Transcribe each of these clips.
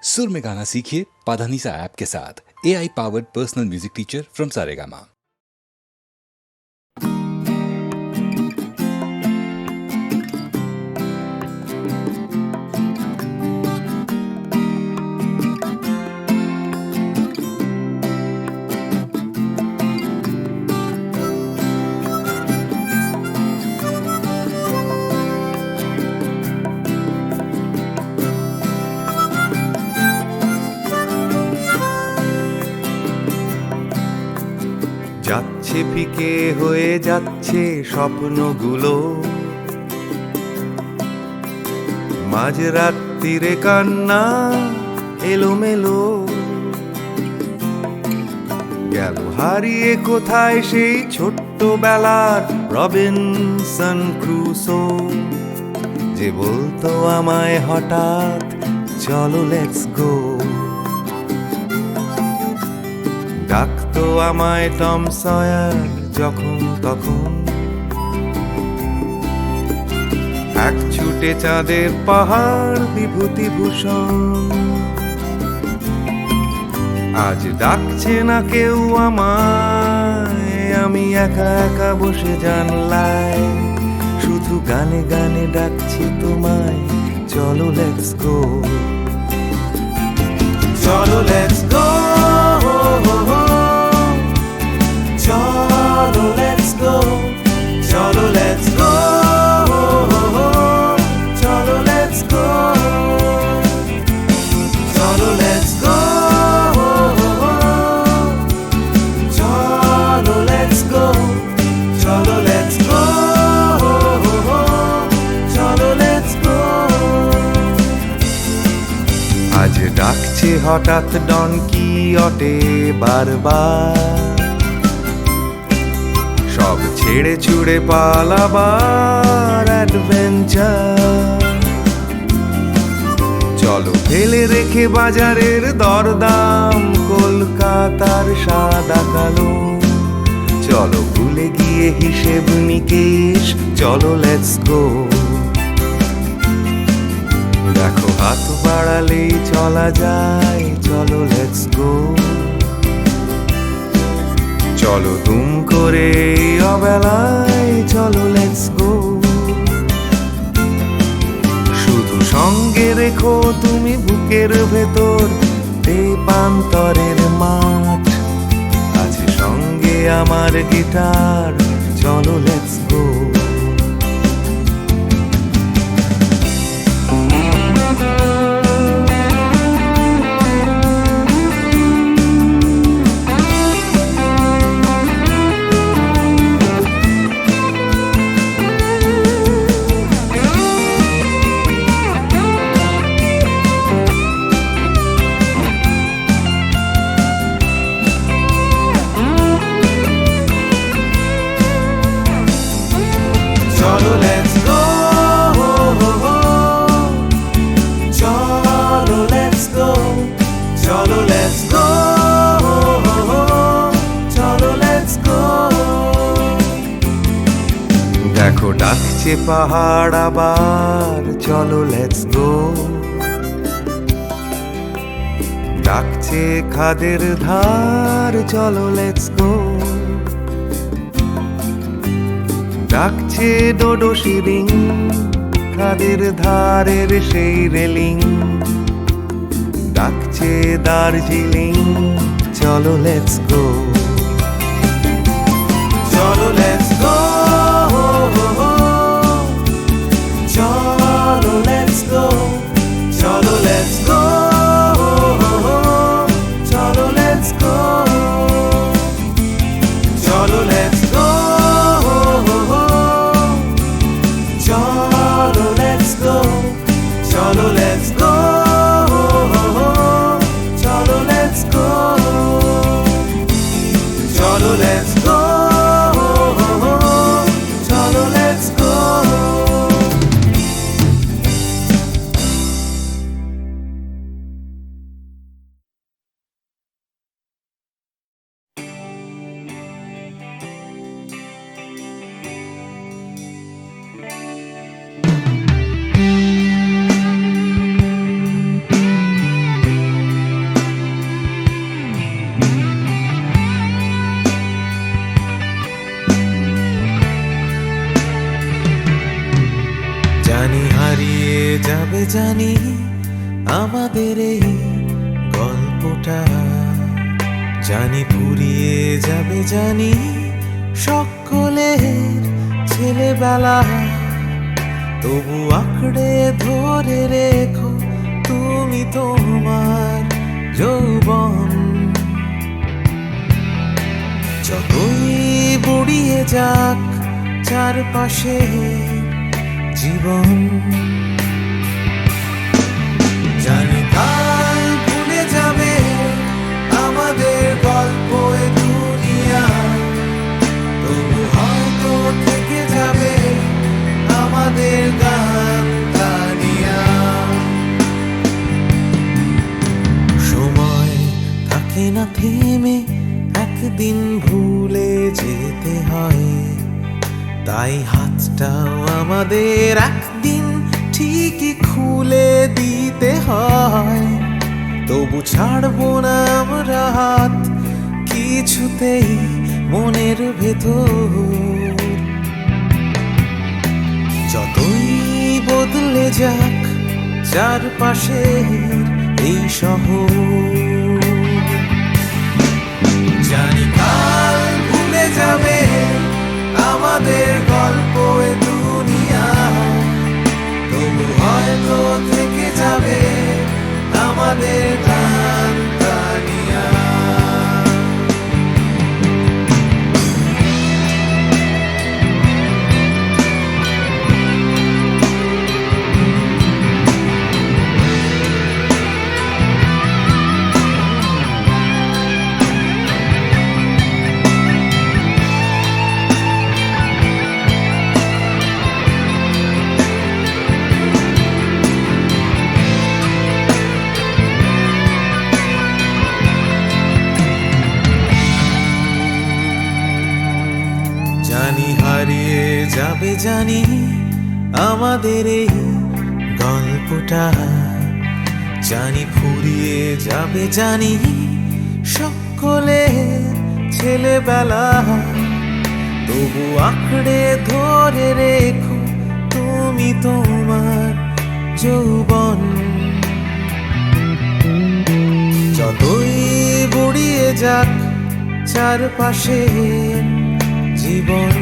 सुर में गाना सीखिए पाधानीसा ऐप के साथ। AI powered personal music teacher from Saregama. যাচ্ছে ফিকে হয়ে যাচ্ছে স্বপ্নগুলো, মাঝরাত্রিরে কান্না এলোমেলো, গেল হারিয়ে কোথায় সেই ছোট্টবেলার রবিনসন ক্রুসো, যে বলতো আমায় হঠাৎ চলো লেটস গো। ডাকতো আমায় টম সয়ার যখন তখন, এক ছুটে চাঁদের পাহাড় বিভূতিভূষণ। আজ ডাকছে না কেউ আমায়, আমি একা একা বসে জানলায়, শুধু গানে গানে ডাকছি তোমায় চলো লেটস গো। চলো লেটস গো, চলো লেটস গো, চলো লেটস গো, চলো লেটস গো, চলো লেটস গো, চলো লেটস গো, চলো লেটস গো, চলো লেটস গো। আজ ডাকছে হঠাৎ ডন কিহটে বারবার, সব ছেড়ে ছুড়ে পালাবার অ্যাডভেঞ্চার। চলো ফেলে রেখে বাজারের দরদাম, কলকাতার সাদা কালো, চলো ভুলে গিয়ে হিসেব নিকেশ, চলো লেটস গো। দেখো হাত বাড়ালেই চলা যায়, চলো লেটস গো। চলো দুম করে অবেলায়, চলো লেটস গো। শুধু সঙ্গে রেখো তুমি বুকের ভেতর দেবান্তরের মাঠ, আছে সঙ্গে আমার গিটার, চলো লেটস গো। চলো লেটস গো, চলো লেটস গো, চলো লেটস গো, চলো লেটস গো। দেখো ডাকছে পাহাড় আবার, চলো লেটস গো। ডাকছে খাদের ধার, চলো লেটস গো। ডাকছে ডোডো শিরিং, খাদের ধারের সেই রেলিং। ডাকছে দার্জিলিং, চলো লেটস গো। চলো লেটস গো, চলো লেটস গো, চলো লেটস গো, চলো লেটস গো, চলো লেটস গো, চলো লেটস গো, চলো লেটস গো, চলো লেটস গো। জানি আমাদের এই গল্পটা, জানি ফুরিয়ে যাবে জানি সকলের ছেলেবেলা, তবু আঁকড়ে ধরে রেখো তুমি তোমার যৌবন। যতই বুড়িয়ে যাক চারপাশে জীবন, জানি কাল ভুলে যাবে আমাদের গল্প এ দুনিয়া, তবু হয়তো থেকে যাবে আমাদের গান গানিয়া। সময় থাকে না থেমে, একদিন ভুলে যেতে হয়, তাই হাতটাও আমাদের একদিন ঠিকই খুলে দিতে হয়। তবু ছাড়বো না আমরা হাত কিছুতেই মনের ভেতর, যতই বদলে যাক চারপাশের এই শহর। জানি কাল ভুলে যাবে আমাদের গল্প এ দুনিয়া, তবু হয়তো থেকে যাবে আমাদের গান গানিয়া। জানি হারিয়ে যাবে জানি আমাদের এই গল্পটা, জানি ফুরিয়ে যাবে জানি সকলের ছেলেবেলা, তবু আঁকড়ে ধরে রেখো তুমি তোমার যৌবন। যতই বুড়িয়ে যাক চারপাশে জীবন,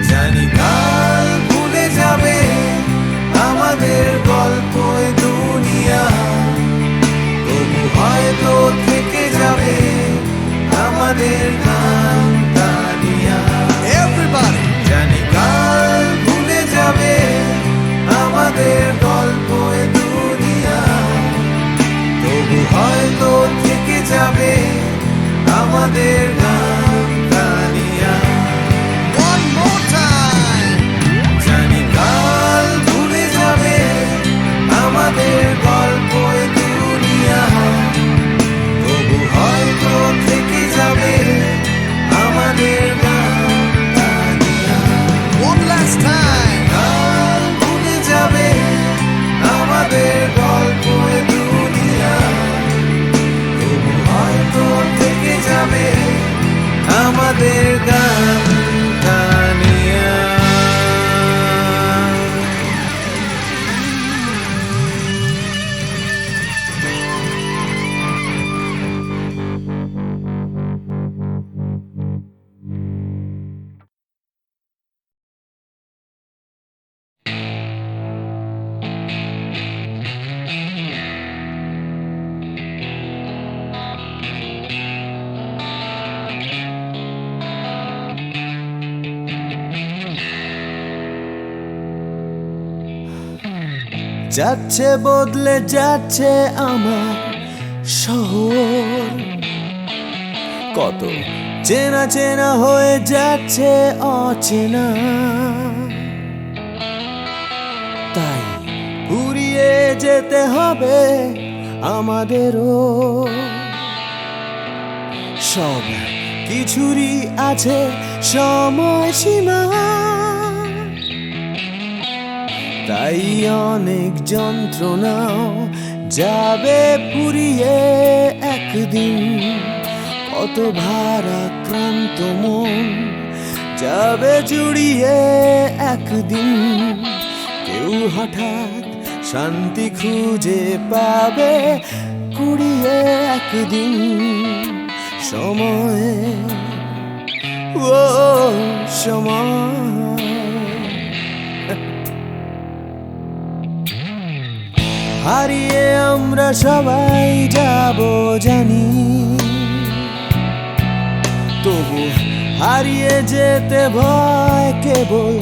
জানি কাল ভুলে যাবে আমাদের গল্প এ দুনিয়া, তবু হয়তো থেকে যাবে আমাদের গান গানিয়া। Everybody! জানি কাল ভুলে যাবে আমাদের গল্প এ দুনিয়া, তবু হয়তো থেকে যাবে আমাদের গান গানিয়া। One more time! জানি কাল ভুলে যাবে আমাদের গল্প এ দুনিয়া, তবু হয়তো থেকে যাবে আমাদের গান গানিয়া। One last time! কাল ভুলে যাবে আমাদের গল্প এ দুনিয়া, তবু হয়তো থেকে যাবে আমাদের গান গানিয়া। যাচ্ছে বদলে যাচ্ছে আমার শহর, কত চেনা চেনা হয়ে যাচ্ছে অচেনা, তাই ঘুরিয়ে যেতে হবে আমাদেরও। সব কিছুরই আছে সময়সীমা, তাই অনেক যন্ত্রণাও যাবে ফুরিয়ে একদিন, কত ভারাক্রান্ত মন যাবে জুড়িয়ে একদিন, কেউ হঠাৎ শান্তি খুঁজে পাবে কুড়িয়ে একদিন সময়, ও সময়। হারিয়ে আমরা সবাই যাব জানি, তবু হারিয়ে যেতে ভয়, কেবল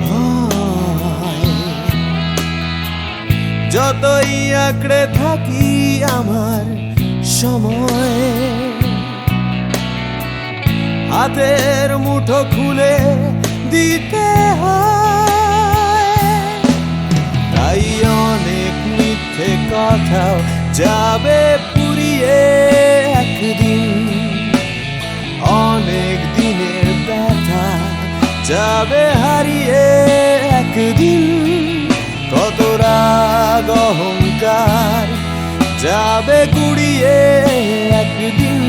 ভয়। যতই আঁকড়ে থাকি আমার সময়, হাতের মুঠো খুলে দিতে হয়। তাই অনেক মিথ্যে কথাও যাবে পুড়িয়ে একদিন, অনেক দিনের ব্যথা যাবে হারিয়ে একদিন। কত রাগ অহংকার যাবে গুড়িয়ে একদিন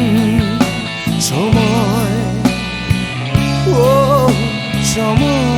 সময়, ও সময়।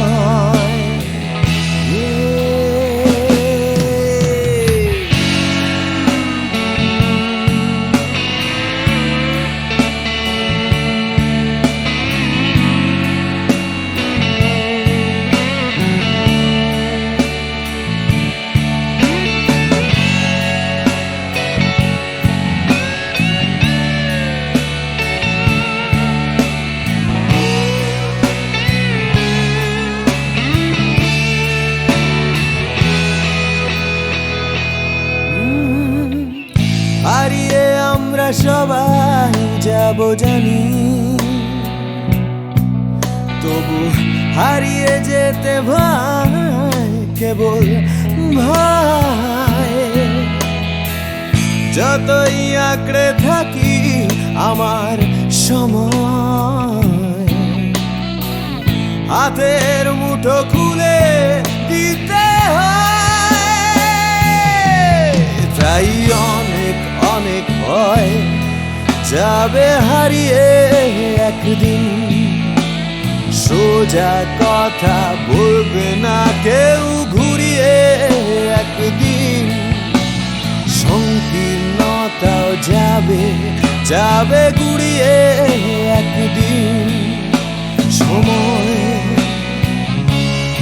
হারিয়ে আমরা সবাই যাব জানি, তবু হারিয়ে যেতে ভয়, কেবল ভয়। যতই আঁকড়ে থাকি আমার সময়, হাতের মুঠো খুলে দিতে হয়। তাই অনেক অনেক ভয় যাবে হারিয়ে একদিন, সোজা কথা বলবে না কেউ ঘুরিয়ে একদিন। সংকীর্ণতাও যাবে যাবে গুড়িয়ে একদিন সময়,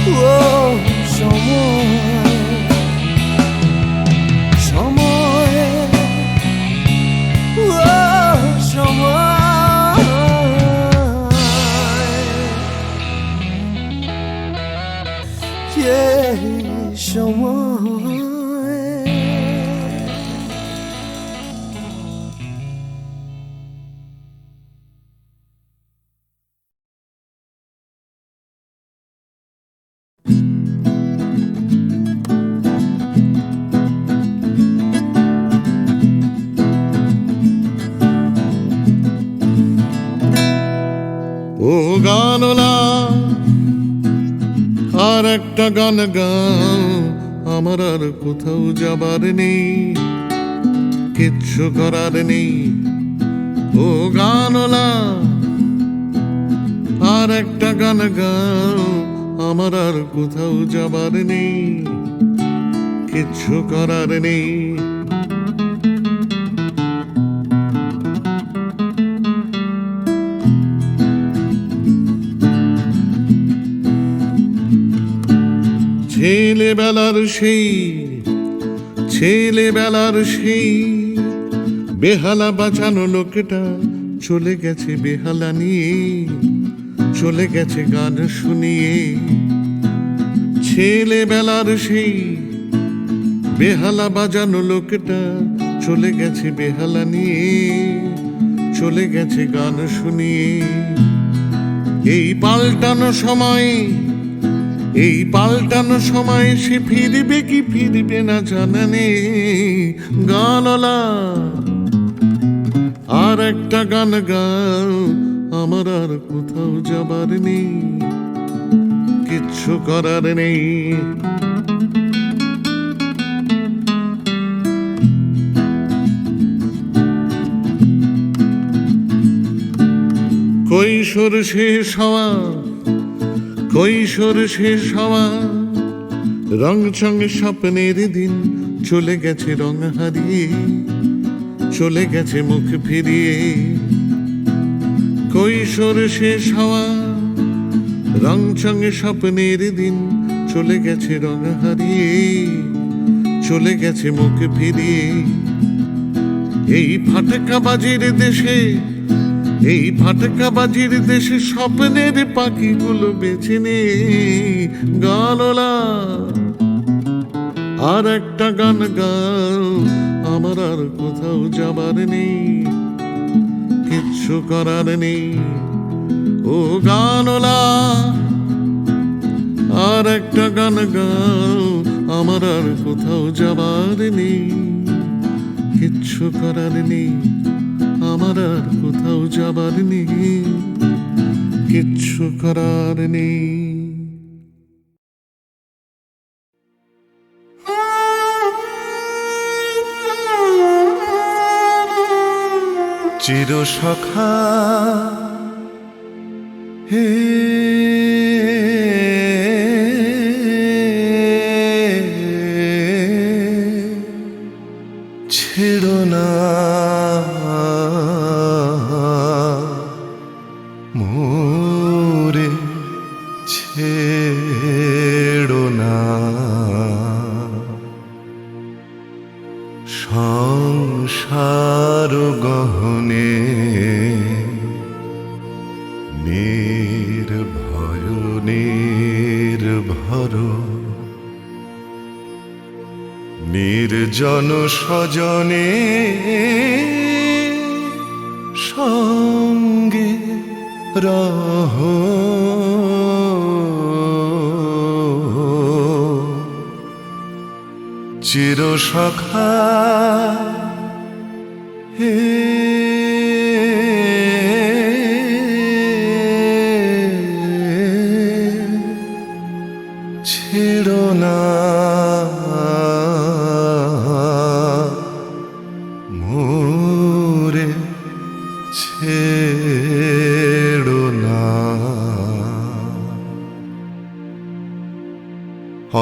ও সময়। সময়, ও সময়, সময়। ও গানলা আর একটা গান গাও, আমার আর কোথাও যাবার নেই, কিচ্ছু করার নেই। ও গানলা আর একটা গান গাও, আমার আর কোথাও যাবার নেই, কিচ্ছু করার নেই। ছেলেবেলার সেই বেহালা বাঁচানো লোকটা চলে গেছে বেহালা নিয়ে, চলে গেছে গান শুনিয়ে। ছেলেবেলার সেই বেহালা বাজানো লোকটা চলে গেছে বেহালা নিয়ে, চলে গেছে গান শুনিয়ে। এই পাল্টানো সময় সে ফিরবে কি ফিরবে না জানা নেই। গানলা আর একটা গান গাও, আমার আর কোথাও যাবার নেই, কিচ্ছু করার নেই। কৈশোর শেষ হওয়া রং সঙ্গে স্বপ্নের দিন চলে গেছে রং হারিয়ে, চলে গেছে মুখ ফিরিয়ে। কৈশোর শেষ হওয়া রং সঙ্গে স্বপ্নের দিন চলে গেছে রং হারিয়ে, চলে গেছে মুখ ফিরিয়ে। এই ফাটকাবাজির দেশে, এই ফাটকাবাজির দেশে স্বপ্নের পাখিগুলো বেছে নে গানলা। আর একটা গান গাও, আমার আর কোথাও যাবার নেই, কিচ্ছু করার নেই ও গানলা। আর একটা গান গাও, আমার আর কোথাও যাবার নেই, কিচ্ছু করার নেই, আমার আর কোথাও যাবার নেই, কিচ্ছু করার নেই। চির সখা হে ছেড়ো না মোরে, ছেড়ো না সংসার গহনে নির্ভয় নির্ভর নির্জন স্বজনে সঙ্গে রহ। চির সখা হে ছেড়ো না মোরে, ছেড়ো না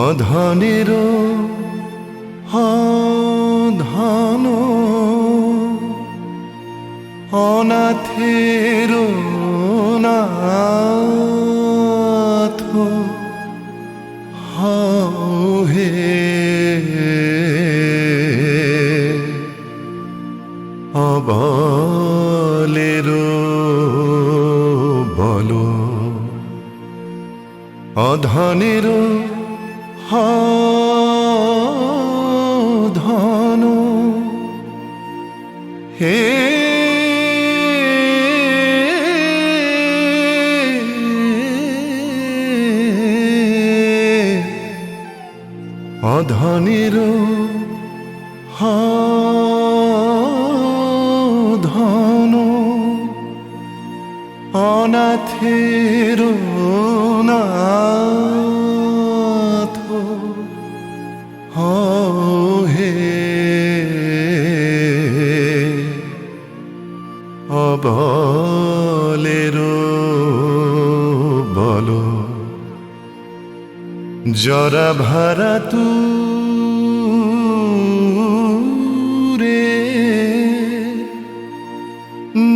অধনেরও ধন অনাথের নাথ হে অবলের বল অধনের ধন হে অধনের ধন অনাথের নাথ হে অবলের বল জরা ভারা তুরে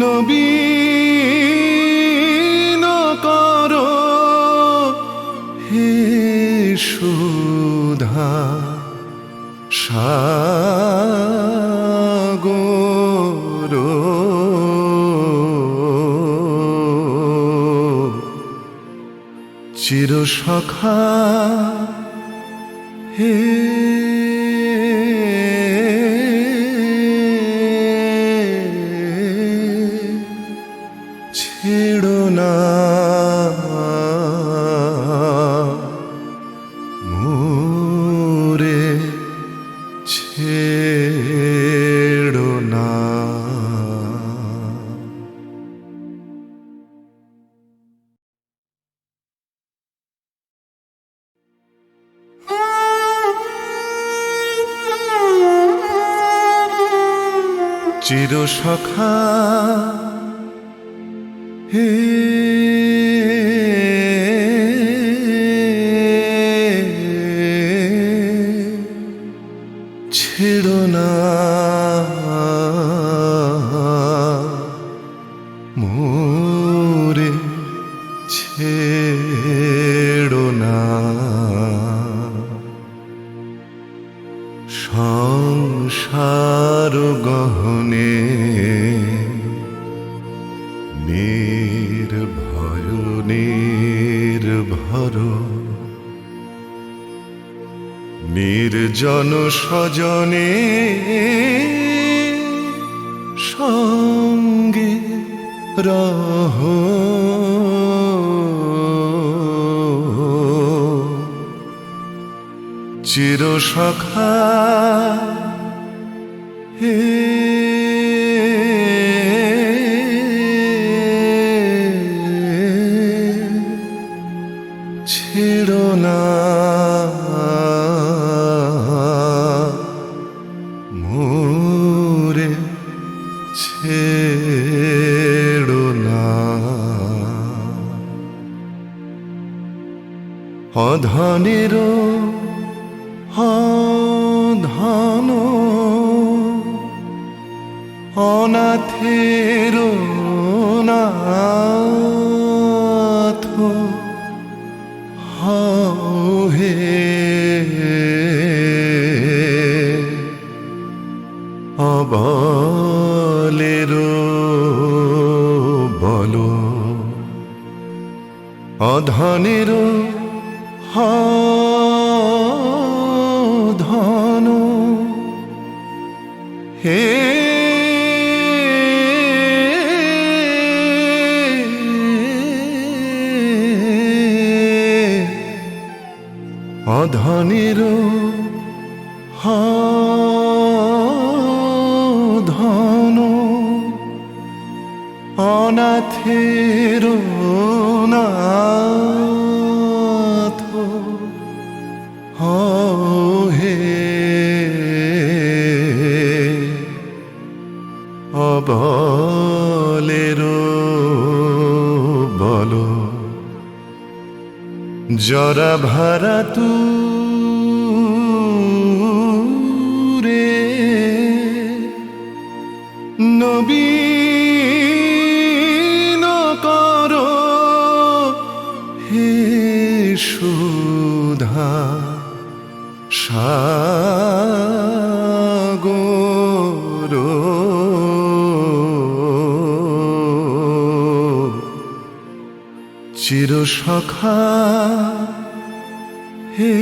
নবীন কর হে সুধা সাগর চির সখা হে ছেড়ো না মোরে, ছেড়ো না। চির সখা হে ছেড়ো না মোরে, ছেড়ো না সংসার গহনে নির্ভয় নির্ভর নির্জন স্বজনে সঙ্গে রহ চির সখা হে ছেড়ো না মোরে, ছেড়ো না অধনের ধন অনাথের নাথ হে অবলের বল অধনের ধন হে অধনের ধন অনাথের নাথ হে অবলের বল জরা ভারা তুরে নবীন কর হে সুধা সাগর চির সখা হে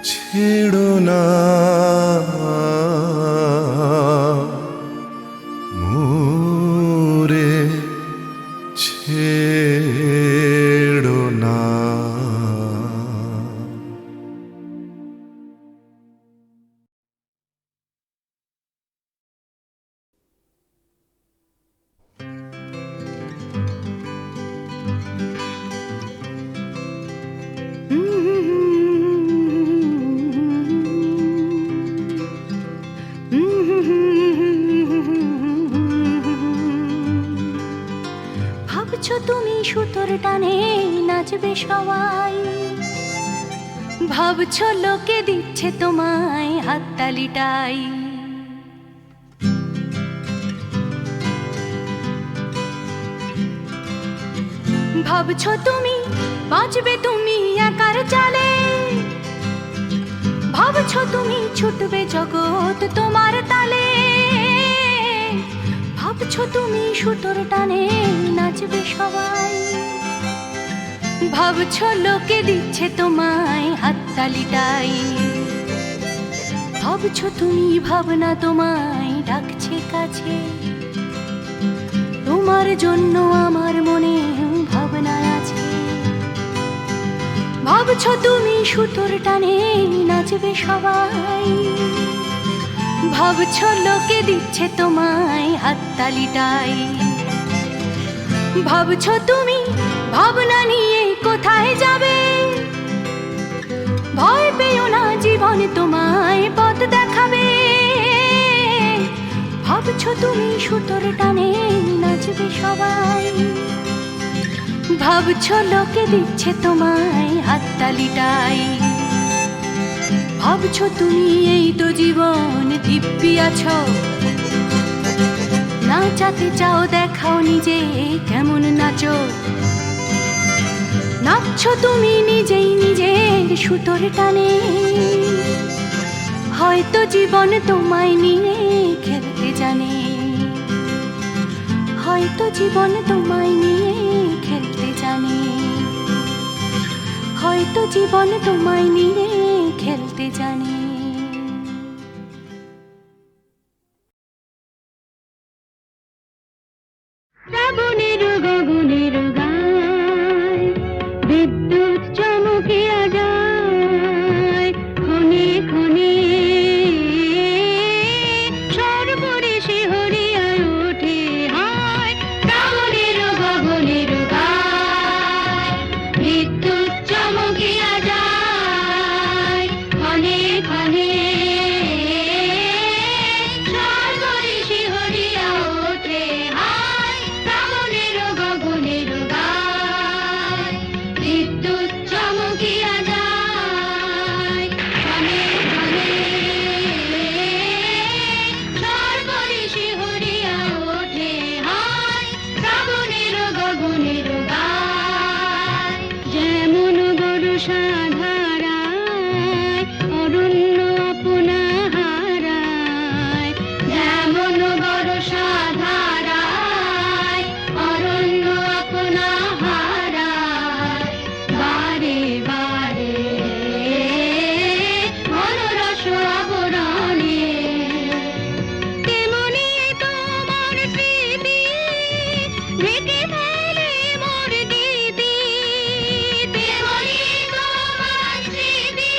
ছেড়ো না মোরে, ছেড়ো না ভাবছো তুমি সুতোর টানে নাচবে সবাই, ভাবছো লোকে দিচ্ছে তোমায় হাততালিটাই। ভাবছো তুমি বাঁচবে তুমি একার চালে, ভাবছো তুমি ছুটবে জগৎ তোমার তালে। ভাবছো তুমি সুতোর টানে নাচবে সবাই, ভাবছো লোকে দিচ্ছে তোমায় হাততালিটাই। ভাবছো তুমি ভাবনা তোমায় ডাকছে কাছে, তোমার জন্য আমার মনে ভাবনা আছে। ভাবছো তুমি সুতোর টানে নাচবে সবাই, ভাবছো লোকে দিচ্ছে তোমায় হাততালিটাই। ভাবছো তুমি ভাবনা নিয়ে কোথায় যাবে, ভয় পেও না জীবন তোমায় পথ দেখাবে। ভাবছো তুমি সুতোর টানে নাচবে সবাই, ভাবছো লোকে দিচ্ছে তোমায় হাততালিটাই, ভাবছো তুমি এই তো জীবন দিব্যি আছো, নাচাতে চাও দেখাও নিজে কেমন নাচো, নাচছো তুমি নিজেই নিজের সুতোর টানে, হয়তো জীবন তোমায় নিয়ে খেলতে জানে, হয়তো জীবন তোমায় নিয়ে খেলতে জানে, হয়তো জীবন তোমায় নিয়ে খেলতে জানে। শ্রাবণের গগনের গায় বিদ্যুৎ চমকিয়া যায়, ক্ষণে ক্ষণে সর্বরে শিহরিয়া ওঠে হায়। শ্রাবণের গগনের গায় বিদ্যুৎ চমকিয়া যায়, ক্ষণে ক্ষণে সর্বরে শিহরিয়া ওঠে হায়। শ্রাবণের গগনের গায় বিদ্যুৎ চমকিয়া যায়, ক্ষণে ক্ষণে সর্বরে শিহরিয়া ওঠে হায়। শ্রাবণের গগনের গায় যেমন বর্ষা ধারায় অরণ্য আপনা হারায়, যেমন বর্ষা ধারায় অরণ্য আপনা হারায়, বারে বারে মনোরস আবরণে, তেমনি তোমার স্মৃতি ঢেকে ফেলে মোর গীতি, তেমনি তোমার স্মৃতি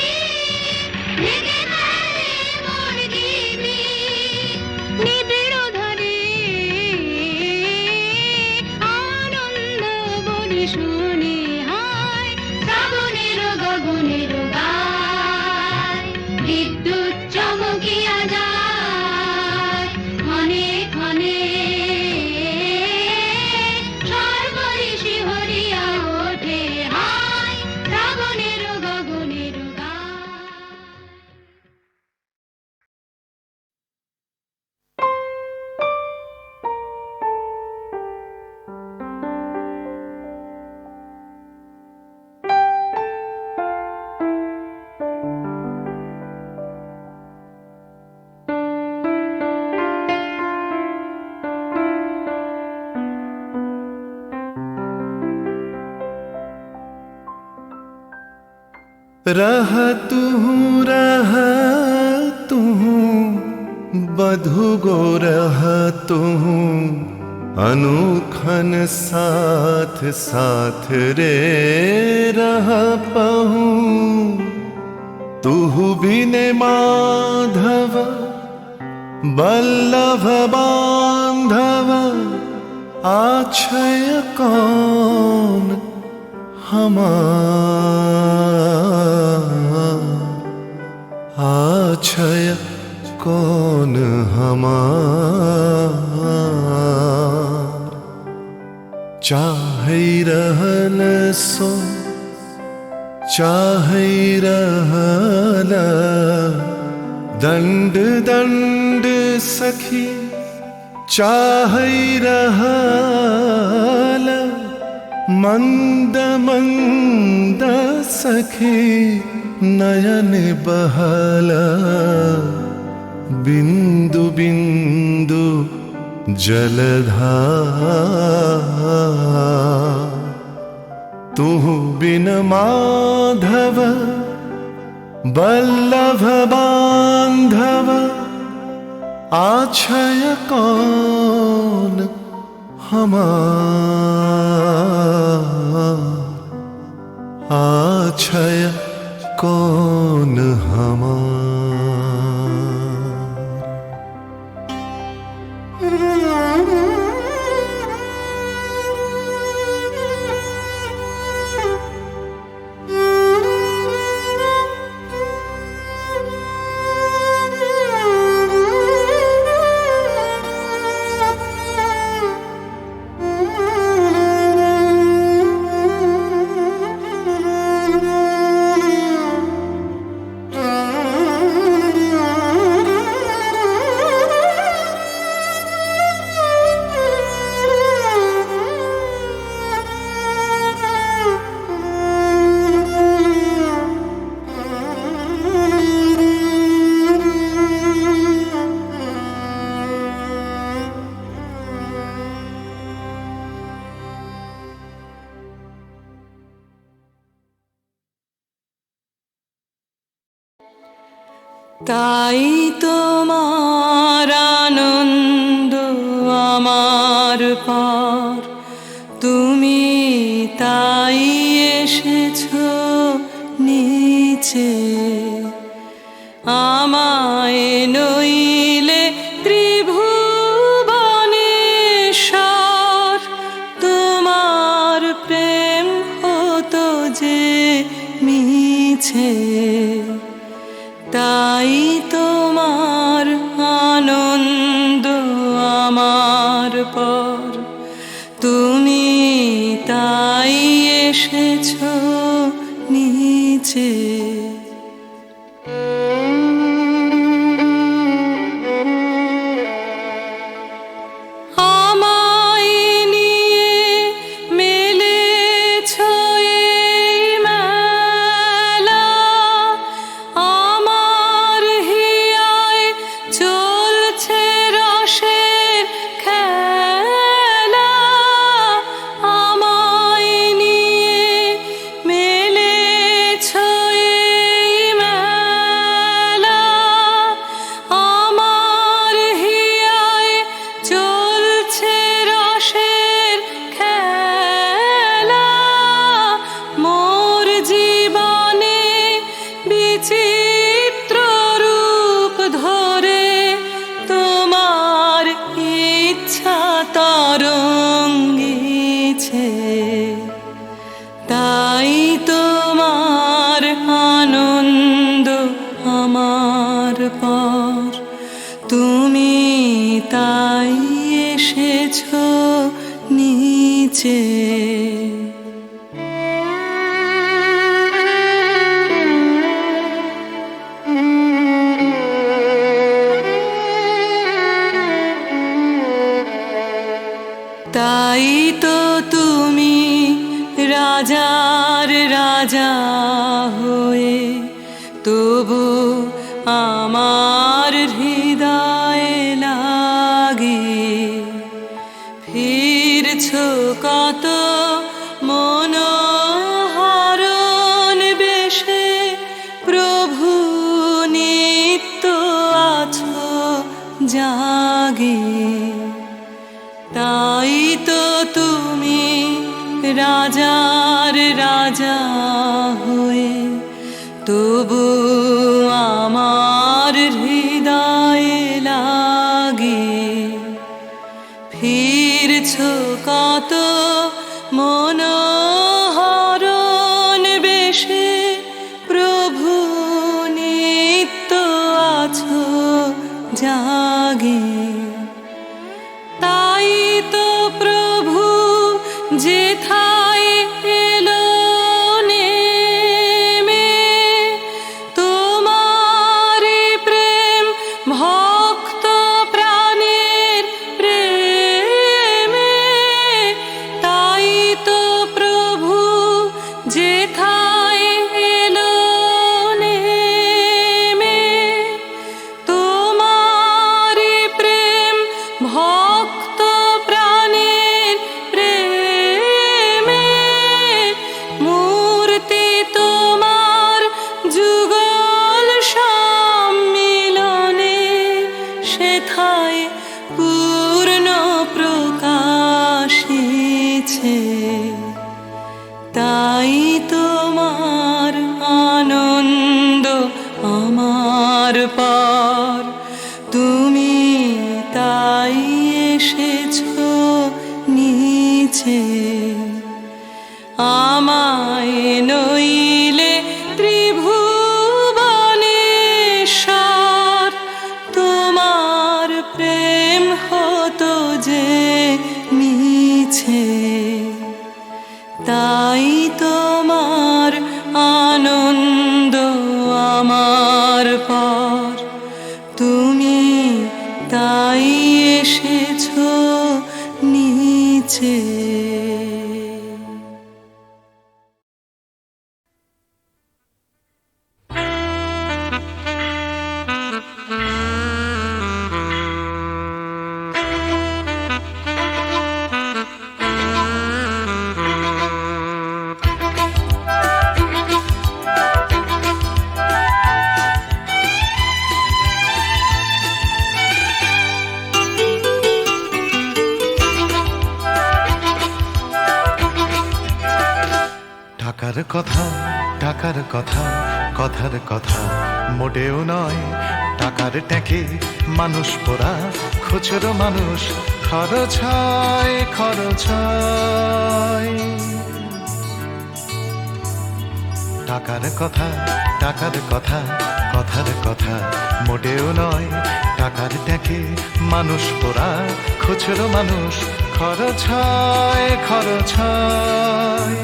ঢেকে ফেলে মোর গীতি, নিবিড় ধারে আনন্দ বলি শুনি হায়। শ্রাবণের গগনের গায় বিদ্যুৎ চমকিয়া যায়, ক্ষণে ক্ষণে সর্বরে শিহরিয়া ওঠে হায়। শ্রাবণের গগনের গায়। रह तू बधु गो रह तू अनुखन साथ साथ रे रह पहू, तू बिने माधव बल्लभ बांधव आछय कौन हमार, आछय कौन हमार। चाहै रहल सो चाहै रहल दंड दंड सखी, चाहै रहल मंद मंद सखी, नयन बहला बिंदु बिंदु जलधार। तू बिन माधव बल्लभ बांधव आछय कौन हमार, आछय कौन हमार। তাই তোমার আনন্দ আমার পর, তুমি তাই এসেছো নিচে। আমায় নইলে ত্রিভুবনেশ্বর, তোমার প্রেম হতো যে মিছে। তাই তোমার আনন্দ আমার পর, তুমি তাই এসেছো নিচে। আমায় নিয়ে মেলেছো এই মেলা, আমার হিয়ায় চলছে রসের খেলা। আমায় নিয়ে মেলেছো এই মেলা, আমার হিয়ায় চলছে রসের খেলা। মোর জীবনে বিচিত্র রূপ ধরে তোমার ইচ্ছা তরঙ্গিছে। তাই তোমার আনন্দ আমার পর, তুমি তাই এসেছো নিচে। তাই তো তুমি রাজার রাজা হয়ে, তবু আমার হৃদয়ে লাগে ফিরছো কত মনোহরণ বেশে। প্রভু নিত্য আছো জাগে। তাই তো তুমি রাজার রাজা হয়ে, তবু আমার হৃদয়ে লাগে ফিরছো কত মনোহরণ বেশে। প্রভু নিত্য আছো জাগে। তাই তো প্রভু যেথায় এলো নেমে, তোমার প্রেম ভক্ত প্রাণের প্রেমে। তাই তো প্রভু যেথায় এলো নেমে, তোমার প্রেম ভক্ত প্রাণের প্রেমে। মূর্তি তোমার যুগল সম্মিলনে, সেথায় পূর্ণ প্রকাশিছে। তাই তোমার আনন্দ আমার পর, তুমি তাই এসেছো নিচে। আমায় নইলে ত্রিভুবনেশ্বর, তোমার প্রেম হতো যে মিছে। তাই তোমার আনন্দ আমার পর, তুমি তাই এসেছো নিচে। টাকার কথা, টাকার কথা, কথার কথা মোটেও নয়। টাকার ট্যাঁকে মানুষ পোড়া, খুচরো মানুষ খরচ হয়, খরচ হয়। টাকার কথা, টাকার কথা, কথার কথা মোটেও নয়। টাকার ট্যাঁকে মানুষ পোড়া, খুচরো মানুষ খরচ হয়, খরচ হয়।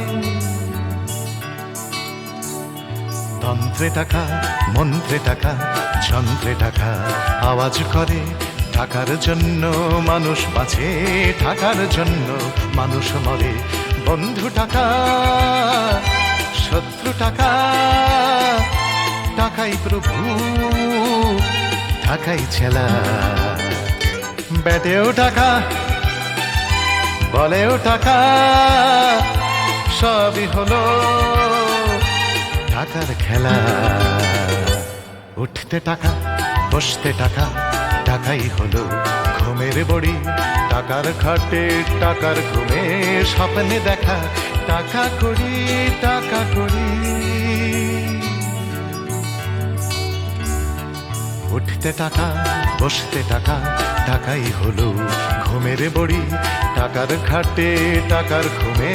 তন্ত্রে টাকা, মন্ত্রে টাকা, যন্ত্রে টাকা আওয়াজ করে। টাকার জন্য মানুষ বাঁচে, টাকার জন্য মানুষ মরে। বন্ধু টাকা, শত্রু টাকা, টাকাই প্রভু, টাকাই ছেলা। ব্যাটেও টাকা, বলেও টাকা, সবই হলো টাকার খেলা। উঠতে টাকা, বসতে টাকা, টাকাই হলো ঘুমের বড়ি। টাকার খাটে, টাকার ঘুমে, স্বপ্নে দেখা টাকা করি, টাকা করি। উঠতে টাকা, বসতে টাকা, টাকাই হলো ঘুমের বড়ি। টাকার খাটে, টাকার ঘুমে,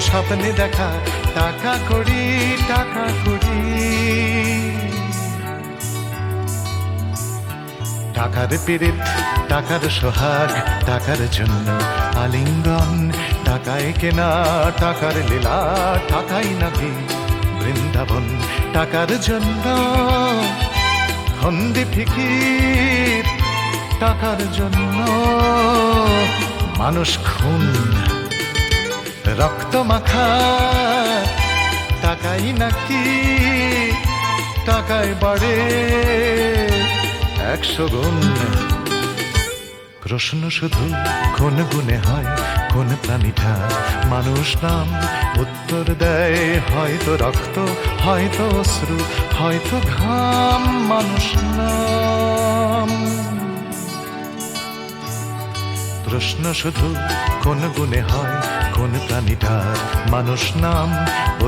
স্বপ্নে দেখা টাকা করি, টাকা করি। টাকার পীড়িত, টাকার সোহাগ, টাকার জন্য আলিঙ্গন। টাকায় কেনা, টাকার লীলা, টাকাই নাকি বৃন্দাবন। টাকার জন্য হন্দি ফিকির, টাকার জন্য মানুষ খুন, রক্ত মাখা। টাকাই নাকি টাকায় বাড়ে 100 গুণ। প্রশ্ন শুধু কোন গুণে হয়, কোন প্রাণীটা মানুষ নাম? উত্তর দেয় হয়তো রক্ত, হয়তো অশ্রু, হয়তো ঘাম। মানুষ নাম। প্রশ্ন শুধু কোন গুণে হয়, কোন প্রাণীটার মানুষ নাম?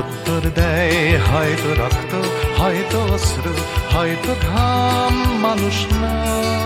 উত্তর দেয় হয়তো রক্ত, হয়তো অশ্রু, হয়তো ঘাম। মানুষ নাম।